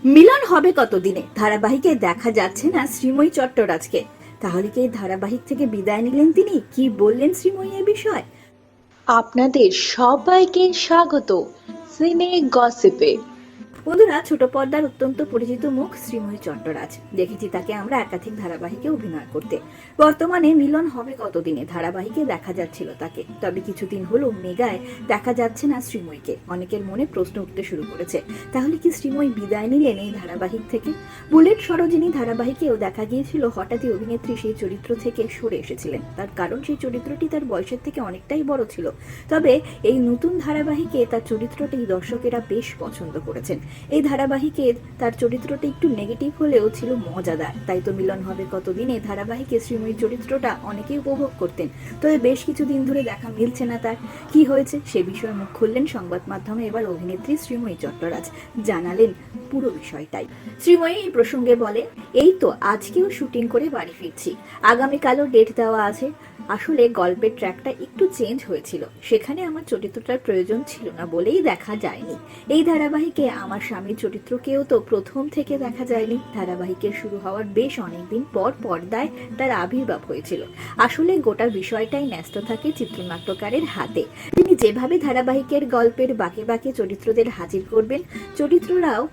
মিলন হবে কতদিনে ধারাবাহিকে দেখা যাচ্ছে না শ্রীময়ী চট্টরাজকে। তাহলে কি এই ধারাবাহিক থেকে বিদায় নিলেন তিনি? কি বললেন শ্রীময়ী এ বিষয়? আপনাদের সবাইকে স্বাগত সিনে গসিপে। বন্ধুরা, ছোট পর্দার অত্যন্ত পরিচিত মুখ শ্রীময়ী চট্টরাজ। দেখেছি তাকে আমরা একাধিক ধারাবাহিকে অভিনয় করতে। বর্তমানে মিলন হবে কতদিনে ধারাবাহিকে দেখা যাচ্ছিল তাকে, তবে কিছুদিন হলো মেগায় দেখা যাচ্ছে না শ্রীময়ীকে। অনেকের মনে প্রশ্ন উঠতে শুরু করেছে, তাহলে কি শ্রীময়ী বিদায় নিলেন এই ধারাবাহিক থেকে? বুলেট সরোজিনী ধারাবাহিকেও দেখা গিয়েছিল হঠাৎই অভিনেত্রী সেই চরিত্র থেকে সরে এসেছিলেন। তার কারণ সেই চরিত্রটি তার বয়সের থেকে অনেকটাই বড় ছিল। তবে এই নতুন ধারাবাহিকে তার চরিত্রটি দর্শকেরা বেশ পছন্দ করেছেন। এই ধারাবাহিকের তার চরিত্রটা একটু নেগেটিভ হলেও ছিল মজাদার। তাই তো মিলন হবে কতদিনে ধারাবাহিকে শ্রীময়ীর চরিত্রটা অনেকেই উপভোগ করতেন। তবে বেশ কিছুদিন ধরে দেখা মিলছে না তার। কি হয়েছে সে বিষয়ে মুখ খুললেন সংবাদ মাধ্যমে এবার অভিনেত্রী শ্রীময়ী চট্টরাজ। জানালেন পুরো বিষয়টাই। শ্রীময়ী এই প্রসঙ্গে বলেন, এই তো আজকেও শুটিং করে বাড়ি ফিরছি, আগামীকালও ডেট দেওয়া আছে। আসলে গল্পের ট্র্যাকটা একটু চেঞ্জ হয়েছিল, সেখানে আমার চরিত্রটার প্রয়োজন ছিল না বলেই দেখা যায়নি। এই ধারাবাহিকে আমার স্বামীর চরিত্রকেও তো প্রথম থেকে দেখা যায়নি। ধারাবাহিকের শুরু হওয়ার বেশ অনেকদিন পর পর্দায় তার আবির্ভাব হয়েছিল। আসলে গোটা বিষয়টাই ন্যস্ত থাকে চিত্রনাট্যকারের হাতে। তিনি যেভাবে ধারাবাহিকের গল্পের বাঁকে বাঁকে চরিত্রদের হাজির করবেন, চরিত্ররাও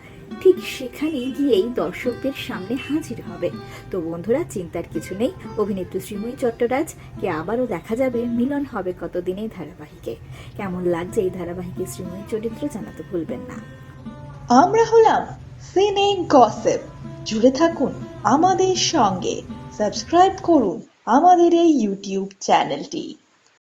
ঠিক সেখানে গিয়েই দর্শকদের সামনে হাজির হবে। তো বন্ধুরা, চিন্তার কিছু নেই, অভিনেত্রী শ্রীময়ী চট্টরাজকে আবারও দেখা যাবে মিলন হবে কতদিনে ধারাবাহিকে। কেমন লাগছে এই ধারাবাহিকে শ্রীময়ী চরিত্র জানাতে ভুলবেন না। আমরা হলাম সিনে গসিপ। জুড়ে থাকুন আমাদের সঙ্গে, সাবস্ক্রাইব করুন আমাদের এই ইউটিউব চ্যানেলটি।